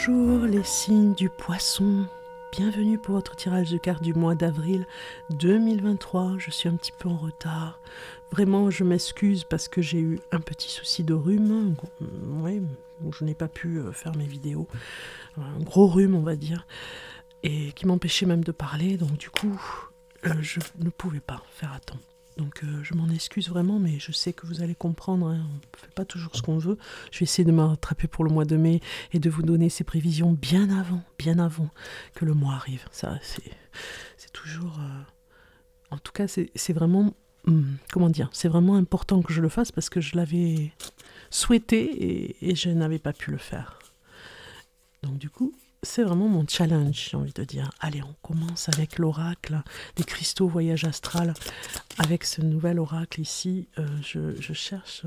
Bonjour les signes du poisson, bienvenue pour votre tirage de cartes du mois d'avril 2023. Je suis un petit peu en retard, vraiment je m'excuse parce que j'ai eu un petit souci de rhume, ouais, je n'ai pas pu faire mes vidéos, un gros rhume on va dire, et qui m'empêchait même de parler, donc du coup je ne pouvais pas faire à temps. Donc je m'en excuse vraiment, mais je sais que vous allez comprendre, hein, on ne fait pas toujours ce qu'on veut. Je vais essayer de me rattraper pour le mois de mai et de vous donner ces prévisions bien avant que le mois arrive. Ça, c'est toujours... En tout cas, c'est vraiment... comment dire, c'est vraiment important que je le fasse parce que je l'avais souhaité et je n'avais pas pu le faire. Donc du coup... c'est vraiment mon challenge, j'ai envie de dire. Allez, on commence avec l'oracle des cristaux voyage astral. Avec ce nouvel oracle ici, je cherche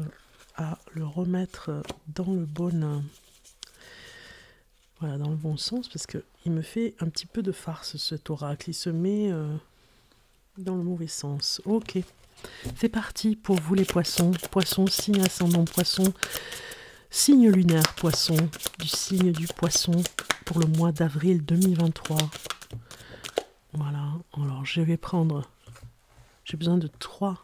à le remettre dans le bon, voilà, dans le bon sens, parce qu'il me fait un petit peu de farce cet oracle. Il se met dans le mauvais sens. Ok, c'est parti pour vous les poissons. Poissons, signe ascendant poisson. Signe lunaire poisson, du signe du poisson pour le mois d'avril 2023. Voilà, alors je vais prendre, j'ai besoin de 3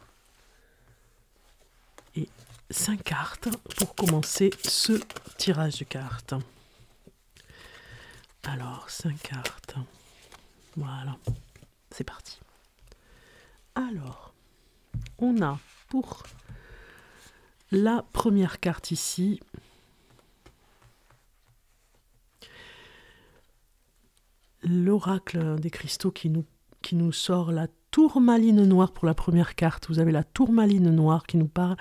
et 5 cartes pour commencer ce tirage de cartes. Alors, 5 cartes, voilà, c'est parti. Alors, on a pour la première carte ici, l'oracle des cristaux qui nous sort la tourmaline noire pour la première carte. Vous avez la tourmaline noire qui nous parle,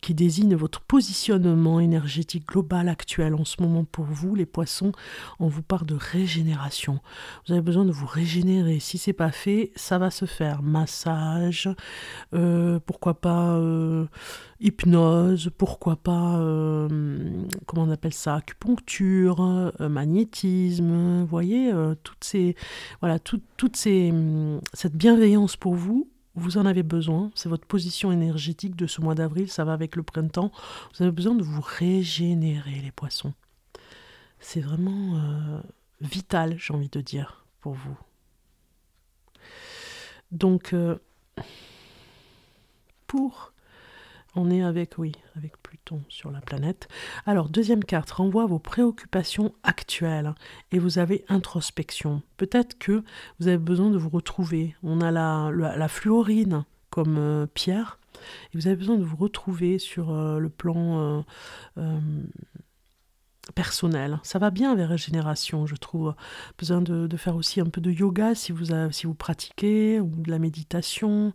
qui désigne votre positionnement énergétique global actuel en ce moment pour vous, les poissons. On vous parle de régénération. Vous avez besoin de vous régénérer. Si c'est pas fait, ça va se faire. Massage, pourquoi pas hypnose, pourquoi pas, comment on appelle ça, acupuncture, magnétisme, vous voyez, toutes ces, voilà, cette bienveillance pour vous, vous en avez besoin, c'est votre position énergétique de ce mois d'avril, ça va avec le printemps, vous avez besoin de vous régénérer les poissons. C'est vraiment vital, j'ai envie de dire, pour vous. Donc, on est avec Pluton sur la planète. Alors, deuxième carte, renvoie vos préoccupations actuelles et vous avez introspection. Peut-être que vous avez besoin de vous retrouver. On a la fluorine comme pierre et vous avez besoin de vous retrouver sur le plan personnel. Ça va bien avec régénération, je trouve. Besoin de faire aussi un peu de yoga si vous pratiquez, ou de la méditation.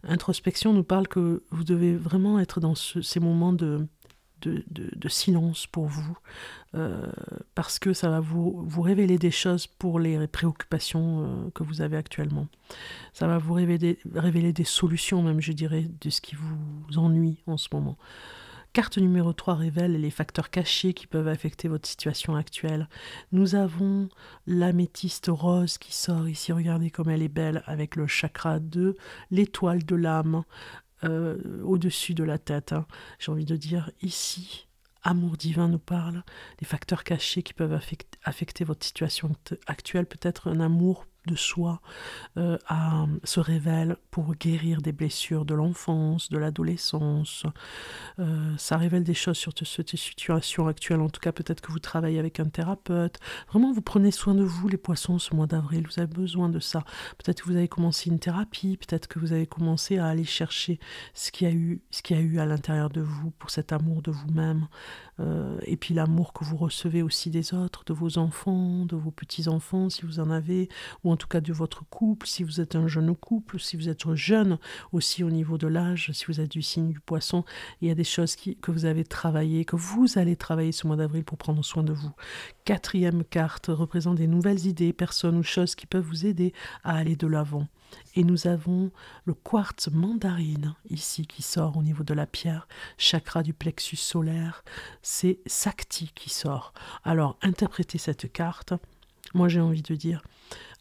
Introspection nous parle que vous devez vraiment être dans ces moments de silence pour vous, parce que ça va vous révéler des choses pour les préoccupations que vous avez actuellement. Ça va vous révéler des solutions même, je dirais, de ce qui vous ennuie en ce moment. Carte numéro 3 révèle les facteurs cachés qui peuvent affecter votre situation actuelle. Nous avons l'améthyste rose qui sort ici, regardez comme elle est belle, avec le chakra de l'étoile de l'âme au-dessus de la tête. Hein. J'ai envie de dire ici, amour divin nous parle, des facteurs cachés qui peuvent affecter votre situation actuelle, peut-être un amour de soi se révèle pour guérir des blessures de l'enfance, de l'adolescence. Ça révèle des choses sur cette situation actuelle. En tout cas, peut-être que vous travaillez avec un thérapeute. Vraiment, vous prenez soin de vous, les poissons, ce mois d'avril. Vous avez besoin de ça. Peut-être que vous avez commencé une thérapie. Peut-être que vous avez commencé à aller chercher ce qu'il y a eu à l'intérieur de vous pour cet amour de vous-même. Et puis l'amour que vous recevez aussi des autres, de vos enfants, de vos petits-enfants, si vous en avez, ou en tout cas de votre couple, si vous êtes un jeune couple, si vous êtes jeune aussi au niveau de l'âge, si vous êtes du signe du poisson, il y a des choses que vous avez travaillé, que vous allez travailler ce mois d'avril pour prendre soin de vous. Quatrième carte représente des nouvelles idées, personnes ou choses qui peuvent vous aider à aller de l'avant. Et nous avons le quartz mandarine ici qui sort au niveau de la pierre, chakra du plexus solaire, c'est Sakti qui sort. Alors interprétez cette carte, moi j'ai envie de dire,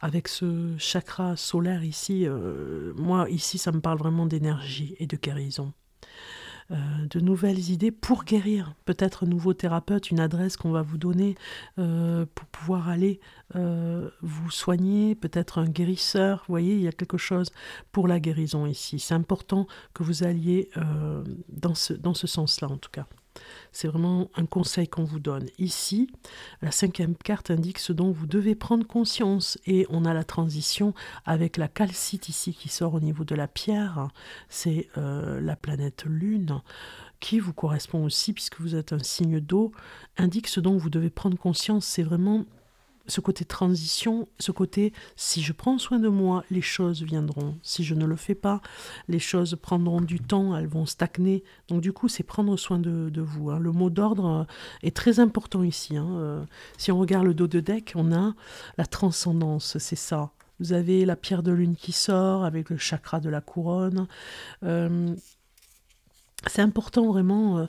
avec ce chakra solaire ici, moi ici ça me parle vraiment d'énergie et de guérison. de nouvelles idées pour guérir. Peut-être un nouveau thérapeute, une adresse qu'on va vous donner pour pouvoir aller vous soigner, peut-être un guérisseur. Vous voyez, il y a quelque chose pour la guérison ici. C'est important que vous alliez dans ce sens-là, en tout cas. C'est vraiment un conseil qu'on vous donne. Ici, la 5e carte indique ce dont vous devez prendre conscience. Et on a la transition avec la calcite ici qui sort au niveau de la pierre. C'est la planète Lune qui vous correspond aussi, puisque vous êtes un signe d'eau, indique ce dont vous devez prendre conscience. C'est vraiment ce côté transition, ce côté si je prends soin de moi, les choses viendront. Si je ne le fais pas, les choses prendront du temps, elles vont stagner. Donc du coup, c'est prendre soin de vous. Hein. Le mot d'ordre est très important ici. Hein. Si on regarde le dos de deck, on a la transcendance, c'est ça. Vous avez la pierre de lune qui sort avec le chakra de la couronne. C'est important vraiment,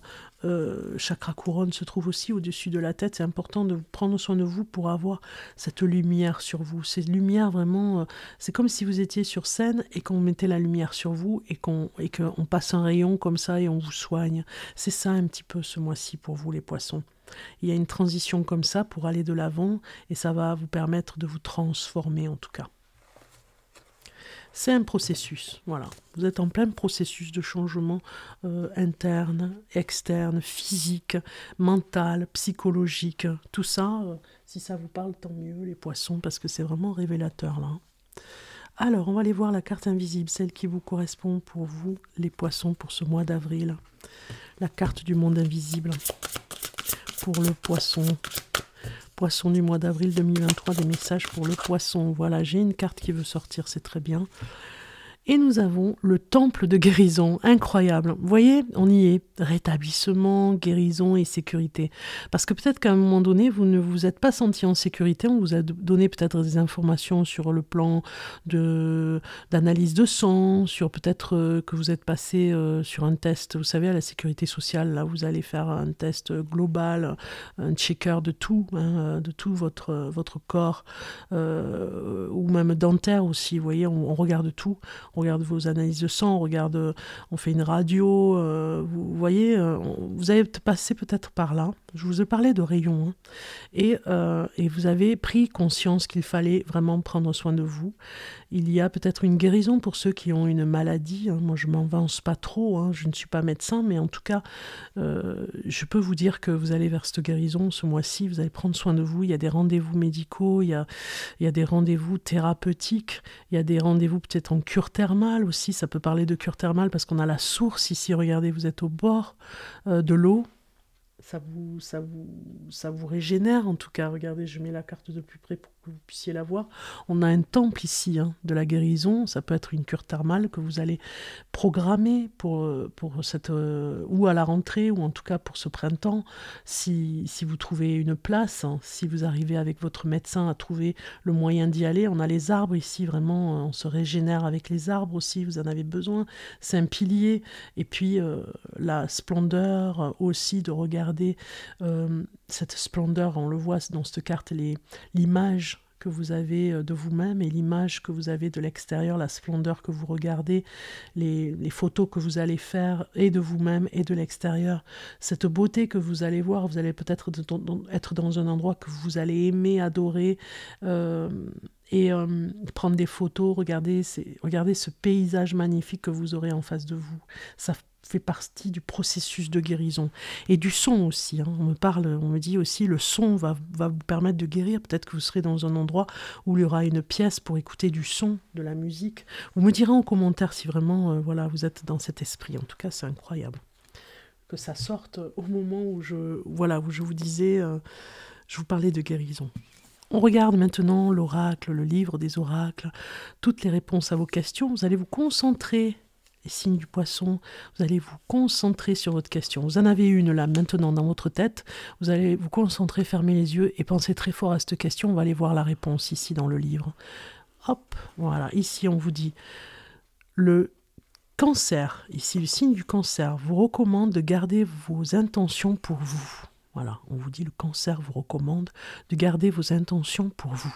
chakra couronne se trouve aussi au-dessus de la tête, c'est important de prendre soin de vous pour avoir cette lumière sur vous. Cette lumière vraiment, c'est comme si vous étiez sur scène et qu'on mettait la lumière sur vous et qu'on passe un rayon comme ça et on vous soigne. C'est ça un petit peu ce mois-ci pour vous les poissons. Il y a une transition comme ça pour aller de l'avant et ça va vous permettre de vous transformer en tout cas. C'est un processus, voilà. Vous êtes en plein processus de changement interne, externe, physique, mental, psychologique. Tout ça, si ça vous parle, tant mieux les poissons, parce que c'est vraiment révélateur là. Alors, on va aller voir la carte invisible, celle qui vous correspond pour vous, les poissons, pour ce mois d'avril. La carte du monde invisible pour le poisson. Poisson du mois d'avril 2023, des messages pour le poisson. Voilà, j'ai une carte qui veut sortir, c'est très bien. Et nous avons le temple de guérison, incroyable. Vous voyez, on y est. Rétablissement, guérison et sécurité. Parce que peut-être qu'à un moment donné, vous ne vous êtes pas senti en sécurité. On vous a donné peut-être des informations sur le plan d'analyse de sang, sur peut-être que vous êtes passé sur un test, vous savez, à la sécurité sociale. Là, vous allez faire un test global, un checker de tout, hein, de tout votre corps, ou même dentaire aussi. Vous voyez, on regarde tout. On regarde vos analyses de sang, on fait une radio, vous voyez, vous avez passé peut-être par là. Je vous ai parlé de rayons, hein, et vous avez pris conscience qu'il fallait vraiment prendre soin de vous. Il y a peut-être une guérison pour ceux qui ont une maladie. Hein. Moi, je m'en avance pas trop, hein. Je ne suis pas médecin, mais en tout cas, je peux vous dire que vous allez vers cette guérison ce mois-ci, vous allez prendre soin de vous. Il y a des rendez-vous médicaux, il y a des rendez-vous thérapeutiques, il y a des rendez-vous peut-être en cure thermale aussi. Ça peut parler de cure thermale parce qu'on a la source ici. Regardez, vous êtes au bord de l'eau. Ça vous régénère en tout cas. Regardez, je mets la carte de plus près pour que vous puissiez la voir. On a un temple ici, hein, de la guérison. Ça peut être une cure thermale que vous allez programmer pour cette ou à la rentrée ou en tout cas pour ce printemps. Si vous trouvez une place, hein, si vous arrivez avec votre médecin à trouver le moyen d'y aller. On a les arbres ici, vraiment, on se régénère avec les arbres aussi. Vous en avez besoin. C'est un pilier. Et puis la splendeur aussi de regarder cette splendeur, on le voit dans cette carte, l'image que vous avez de vous-même et l'image que vous avez de l'extérieur, la splendeur que vous regardez, les photos que vous allez faire et de vous-même et de l'extérieur, cette beauté que vous allez voir, vous allez peut-être être dans un endroit que vous allez aimer, adorer, et prendre des photos, regardez ce paysage magnifique que vous aurez en face de vous. Ça fait partie du processus de guérison. Et du son aussi. Hein. On me dit aussi, le son va vous permettre de guérir. Peut-être que vous serez dans un endroit où il y aura une pièce pour écouter du son, de la musique. Vous me direz en commentaire si vraiment voilà, vous êtes dans cet esprit. En tout cas, c'est incroyable que ça sorte au moment où je vous disais, je vous parlais de guérison. On regarde maintenant l'oracle, le livre des oracles, toutes les réponses à vos questions. Vous allez vous concentrer, les signes du poisson, vous allez vous concentrer sur votre question. Vous en avez une là maintenant dans votre tête. Vous allez vous concentrer, fermer les yeux et penser très fort à cette question. On va aller voir la réponse ici dans le livre. Hop, voilà. Ici, on vous dit le Cancer. Ici, le signe du Cancer vous recommande de garder vos intentions pour vous. Voilà, on vous dit le Cancer vous recommande de garder vos intentions pour vous.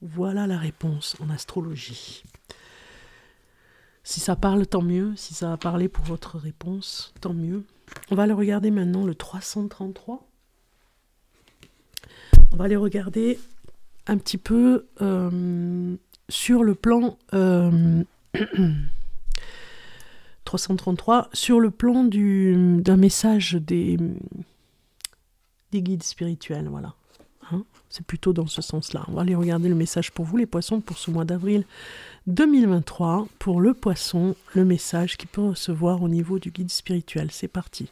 Voilà la réponse en astrologie. Si ça parle, tant mieux. Si ça a parlé pour votre réponse, tant mieux. On va aller regarder maintenant le 333. On va aller regarder un petit peu sur le plan 333, sur le plan d'un message des guides spirituels, voilà. Hein, c'est plutôt dans ce sens-là. On va aller regarder le message pour vous, les poissons, pour ce mois d'avril 2023. Pour le poisson, le message qu'il peut recevoir au niveau du guide spirituel. C'est parti.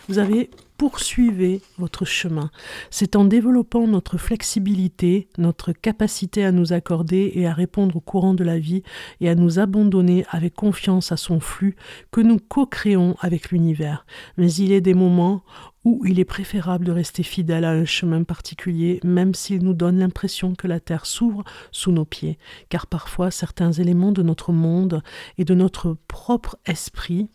Vous avez poursuivi votre chemin. C'est en développant notre flexibilité, notre capacité à nous accorder et à répondre au courant de la vie et à nous abandonner avec confiance à son flux que nous co-créons avec l'univers. Mais il est des moments où il est préférable de rester fidèle à un chemin particulier, même s'il nous donne l'impression que la terre s'ouvre sous nos pieds, car parfois certains éléments de notre monde et de notre propre esprit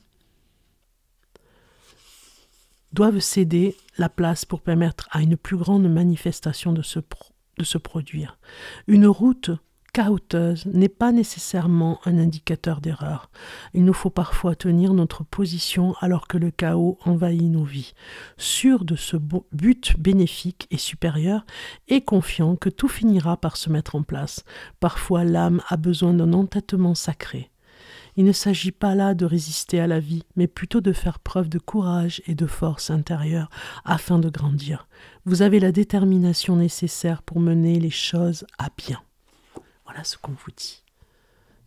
doivent céder la place pour permettre à une plus grande manifestation de se produire. Une route chaoteuse n'est pas nécessairement un indicateur d'erreur. Il nous faut parfois tenir notre position alors que le chaos envahit nos vies, sûr de ce but bénéfique et supérieur et confiant que tout finira par se mettre en place. Parfois l'âme a besoin d'un entêtement sacré. Il ne s'agit pas là de résister à la vie, mais plutôt de faire preuve de courage et de force intérieure afin de grandir. Vous avez la détermination nécessaire pour mener les choses à bien. Voilà ce qu'on vous dit.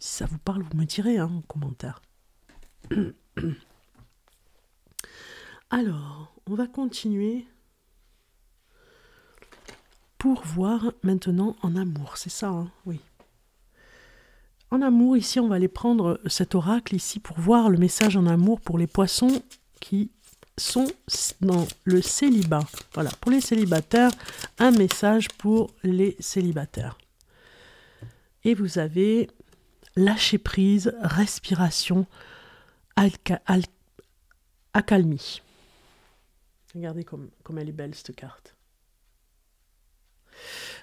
Si ça vous parle, vous me direz en commentaire. Alors, on va continuer pour voir maintenant en amour. C'est ça, oui. En amour, ici, on va aller prendre cet oracle ici pour voir le message en amour pour les poissons qui sont dans le célibat. Voilà, pour les célibataires, un message pour les célibataires. Et vous avez lâcher prise, respiration, accalmie. Regardez comme elle est belle cette carte.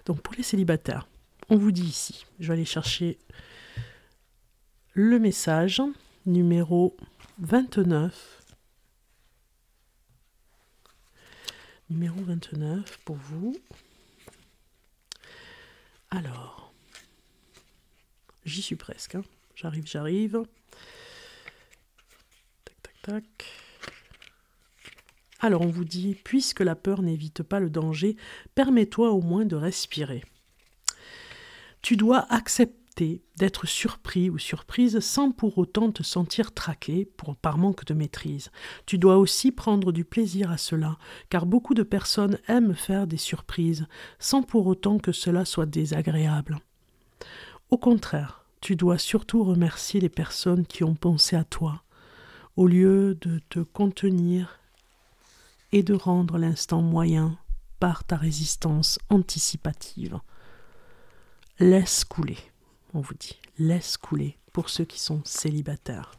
Donc pour les célibataires, on vous dit ici, je vais aller chercher le message numéro 29. Numéro 29 pour vous. Alors, j'y suis presque. Hein. J'arrive. Tac. Alors on vous dit, puisque la peur n'évite pas le danger, permets-toi au moins de respirer. Tu dois accepter d'être surpris ou surprise sans pour autant te sentir traqué par manque de maîtrise. Tu dois aussi prendre du plaisir à cela, car beaucoup de personnes aiment faire des surprises, sans pour autant que cela soit désagréable. Au contraire, tu dois surtout remercier les personnes qui ont pensé à toi, au lieu de te contenir et de rendre l'instant moyen par ta résistance anticipative. Laisse couler. On vous dit, laisse couler pour ceux qui sont célibataires.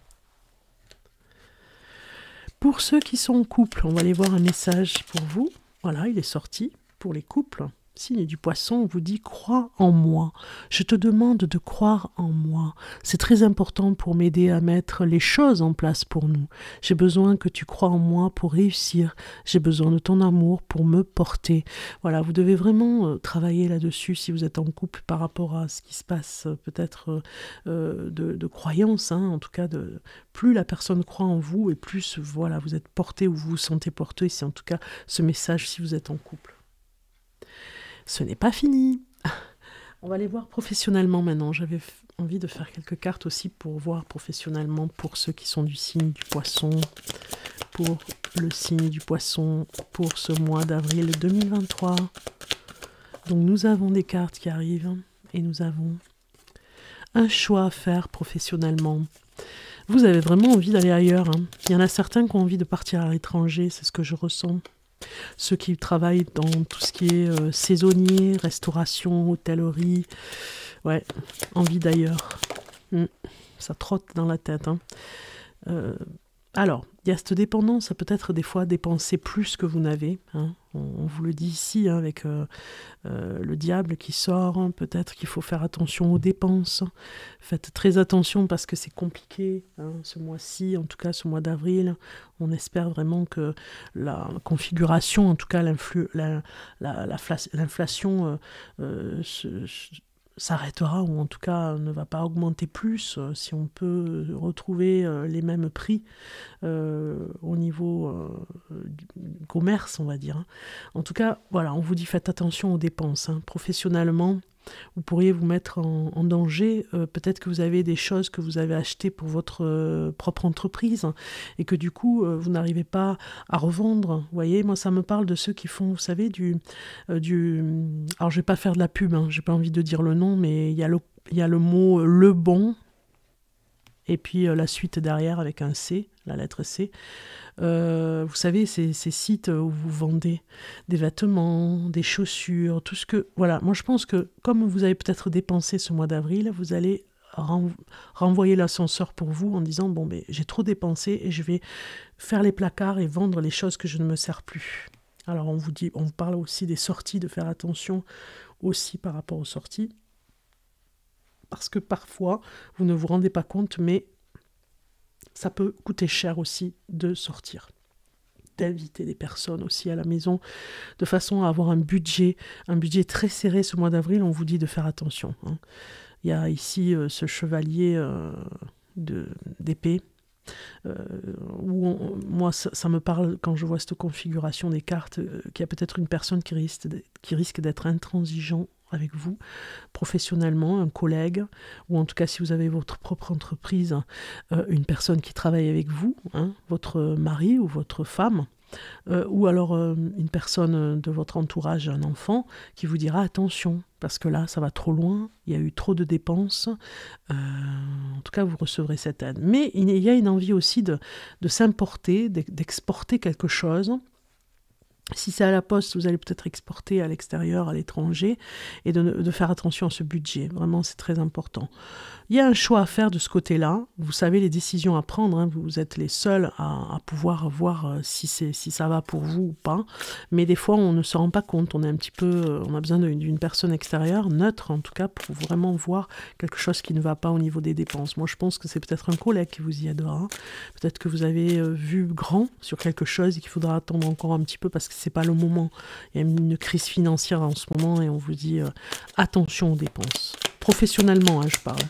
Pour ceux qui sont en couple, on va aller voir un message pour vous. Voilà, il est sorti pour les couples. Signe du poisson, on vous dit « Crois en moi ». Je te demande de croire en moi. C'est très important pour m'aider à mettre les choses en place pour nous. J'ai besoin que tu crois en moi pour réussir. J'ai besoin de ton amour pour me porter. Voilà, vous devez vraiment travailler là-dessus si vous êtes en couple par rapport à ce qui se passe peut-être de croyance. Hein, en tout cas, plus la personne croit en vous et plus voilà, vous êtes porté ou vous vous sentez porté. C'est en tout cas ce message si vous êtes en couple. Ce n'est pas fini. On va aller voir professionnellement maintenant. J'avais envie de faire quelques cartes aussi pour voir professionnellement pour ceux qui sont du signe du poisson, pour le signe du poisson, pour ce mois d'avril 2023. Donc nous avons des cartes qui arrivent et nous avons un choix à faire professionnellement. Vous avez vraiment envie d'aller ailleurs. Hein. Il y en a certains qui ont envie de partir à l'étranger, c'est ce que je ressens. Ceux qui travaillent dans tout ce qui est saisonnier, restauration, hôtellerie, ouais, envie d'ailleurs. Ça trotte dans la tête. Hein. Alors, il y a cette dépendance, ça peut être des fois dépenser plus que vous n'avez. Hein. On vous le dit ici, hein, avec le diable qui sort. Hein. Peut-être qu'il faut faire attention aux dépenses. Faites très attention parce que c'est compliqué, hein, ce mois-ci, en tout cas ce mois d'avril. On espère vraiment que la configuration, en tout cas l'inflation s'arrêtera, ou en tout cas ne va pas augmenter plus, si on peut retrouver les mêmes prix au niveau du commerce, on va dire. Hein. En tout cas, voilà, on vous dit faites attention aux dépenses. Hein. Professionnellement, vous pourriez vous mettre en danger. Peut-être que vous avez des choses que vous avez achetées pour votre propre entreprise, hein, et que du coup, vous n'arrivez pas à revendre. Vous voyez, moi, ça me parle de ceux qui font, vous savez, alors, je vais pas faire de la pub, hein, j'ai pas envie de dire le nom, mais il y a le mot Le Bon, et puis la suite derrière avec un C, la lettre C. Vous savez, ces sites où vous vendez des vêtements, des chaussures, tout ce que... Voilà, moi je pense que comme vous avez peut-être dépensé ce mois d'avril, vous allez renvoyer l'ascenseur pour vous en disant, bon, ben, j'ai trop dépensé et je vais faire les placards et vendre les choses que je ne me sers plus. Alors on vous parle aussi des sorties, de faire attention aussi par rapport aux sorties. Parce que parfois, vous ne vous rendez pas compte, mais ça peut coûter cher aussi de sortir, d'inviter des personnes aussi à la maison, de façon à avoir un budget très serré ce mois d'avril. On vous dit de faire attention. Hein. Il y a ici ce chevalier d'épée, moi ça me parle quand je vois cette configuration des cartes, qu'il y a peut-être une personne qui risque d'être intransigeant avec vous, professionnellement, un collègue, ou en tout cas si vous avez votre propre entreprise, une personne qui travaille avec vous, hein, votre mari ou votre femme, ou alors une personne de votre entourage, un enfant, qui vous dira attention, parce que là ça va trop loin, il y a eu trop de dépenses, en tout cas vous recevrez cette aide. Mais il y a une envie aussi de s'importer, d'exporter quelque chose. Si c'est à la poste, vous allez peut-être exporter à l'extérieur, à l'étranger, et de faire attention à ce budget. Vraiment, c'est très important. Il y a un choix à faire de ce côté-là. Vous savez les décisions à prendre. Hein. Vous êtes les seuls à pouvoir voir si ça va pour vous ou pas. Mais des fois, on ne se rend pas compte. On a besoin d'une personne extérieure, neutre en tout cas, pour vraiment voir quelque chose qui ne va pas au niveau des dépenses. Moi, je pense que c'est peut-être un collègue qui vous y aidera. Peut-être que vous avez vu grand sur quelque chose et qu'il faudra attendre encore un petit peu parce que c'est pas le moment. Il y a une crise financière en ce moment et on vous dit attention aux dépenses. Professionnellement, hein, je parle.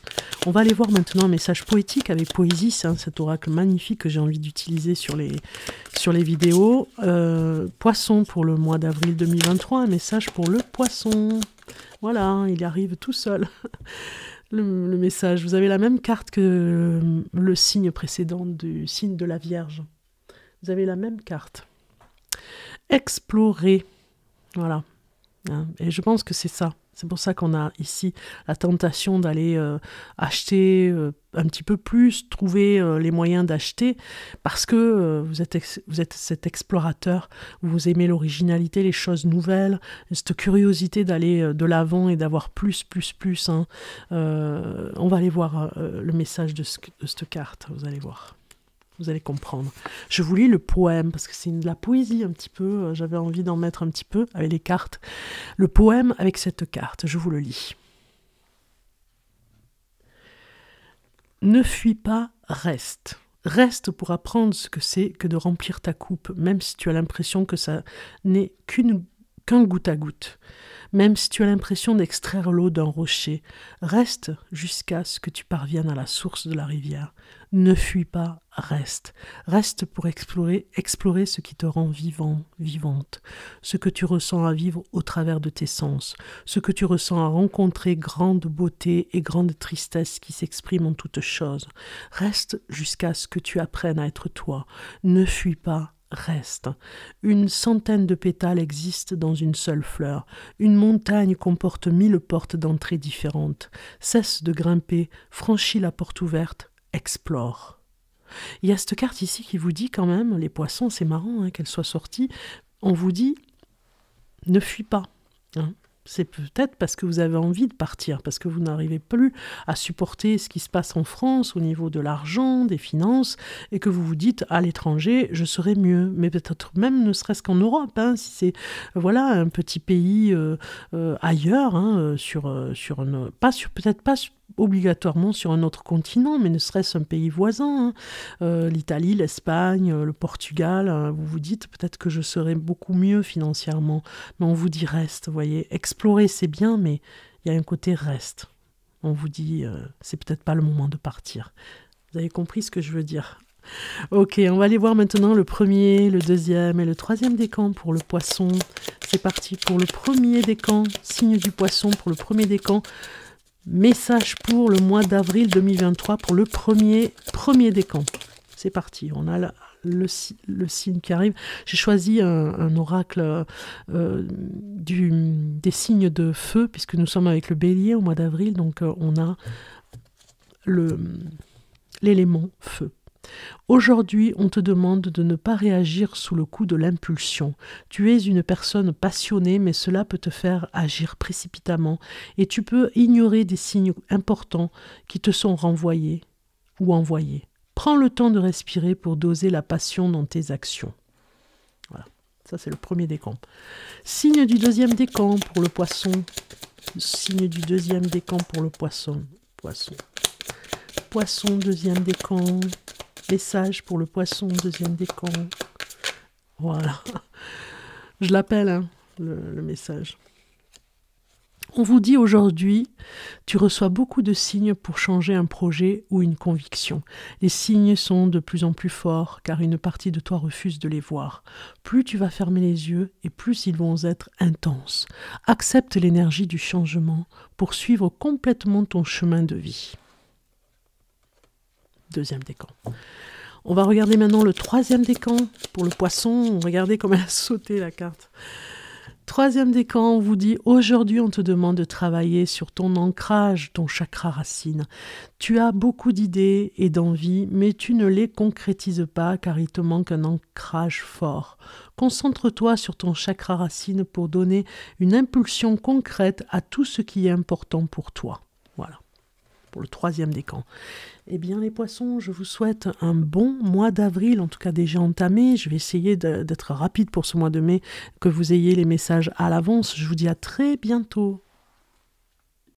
On va aller voir maintenant un message poétique avec Poésie, c'est cet oracle magnifique que j'ai envie d'utiliser sur les vidéos. Poisson pour le mois d'avril 2023, un message pour le poisson. Voilà, il arrive tout seul. Le message, vous avez la même carte que le signe précédent du signe de la Vierge. Vous avez la même carte. Explorer, voilà. Et je pense que c'est ça. C'est pour ça qu'on a ici la tentation d'aller acheter un petit peu plus, trouver les moyens d'acheter, parce que vous êtes cet explorateur, vous aimez l'originalité, les choses nouvelles, cette curiosité d'aller de l'avant et d'avoir plus. Hein. On va aller voir le message de cette carte, vous allez voir. Vous allez comprendre. Je vous lis le poème, parce que c'est de la poésie un petit peu, j'avais envie d'en mettre un petit peu avec les cartes. Le poème avec cette carte, je vous le lis. Ne fuis pas, reste. Reste pour apprendre ce que c'est que de remplir ta coupe, même si tu as l'impression que ça n'est qu'un goutte à goutte. Même si tu as l'impression d'extraire l'eau d'un rocher, reste jusqu'à ce que tu parviennes à la source de la rivière. Ne fuis pas, reste. Reste pour explorer ce qui te rend vivant, vivante, ce que tu ressens à vivre au travers de tes sens, ce que tu ressens à rencontrer grande beauté et grande tristesse qui s'expriment en toutes choses. Reste jusqu'à ce que tu apprennes à être toi. Ne fuis pas, reste. Une centaine de pétales existent dans une seule fleur. Une montagne comporte 1000 portes d'entrée différentes. Cesse de grimper, franchis la porte ouverte, explore. Il y a cette carte ici qui vous dit quand même, les poissons, c'est marrant qu'elle soit sortie, on vous dit, ne fuis pas. Hein. C'est peut-être parce que vous avez envie de partir, parce que vous n'arrivez plus à supporter ce qui se passe en France au niveau de l'argent, des finances, et que vous vous dites à l'étranger, je serai mieux. Mais peut-être même ne serait-ce qu'en Europe, hein, si c'est voilà, un petit pays ailleurs, hein, peut-être pas obligatoirement sur un autre continent, mais ne serait-ce un pays voisin, hein, l'Italie, l'Espagne, le Portugal, hein, vous vous dites peut-être que je serai beaucoup mieux financièrement, mais on vous dit reste, vous voyez, explorer c'est bien, mais il y a un côté reste. On vous dit c'est peut-être pas le moment de partir. Vous avez compris ce que je veux dire? Ok, on va aller voir maintenant le premier, le deuxième et le troisième décan pour le poisson. C'est parti pour le premier décan, signe du poisson pour le premier décan. Message pour le mois d'avril 2023 pour le premier décan. C'est parti, on a le signe qui arrive. J'ai choisi un oracle des signes de feu, puisque nous sommes avec le bélier au mois d'avril, donc on a l'élément feu. Aujourd'hui, on te demande de ne pas réagir sous le coup de l'impulsion. Tu es une personne passionnée, mais cela peut te faire agir précipitamment et tu peux ignorer des signes importants qui te sont renvoyés ou envoyés. Prends le temps de respirer pour doser la passion dans tes actions. Voilà, ça c'est le premier décan. Signe du deuxième décan pour le poisson. Signe du deuxième décan pour le poisson. Poisson, deuxième décan. Message pour le poisson, deuxième décan. Voilà. Je l'appelle, hein, le message. On vous dit aujourd'hui, tu reçois beaucoup de signes pour changer un projet ou une conviction. Les signes sont de plus en plus forts, car une partie de toi refuse de les voir. Plus tu vas fermer les yeux, et plus ils vont être intenses. Accepte l'énergie du changement pour suivre complètement ton chemin de vie. Deuxième décan. On va regarder maintenant le troisième décan pour le poisson. Regardez comme elle a sauté la carte. Troisième décan, on vous dit aujourd'hui on te demande de travailler sur ton ancrage, ton chakra racine. Tu as beaucoup d'idées et d'envies, mais tu ne les concrétises pas car il te manque un ancrage fort. Concentre-toi sur ton chakra racine pour donner une impulsion concrète à tout ce qui est important pour toi. Voilà, pour le troisième décan. Eh bien les poissons, je vous souhaite un bon mois d'avril, en tout cas déjà entamé. Je vais essayer d'être rapide pour ce mois de mai, que vous ayez les messages à l'avance. Je vous dis à très bientôt.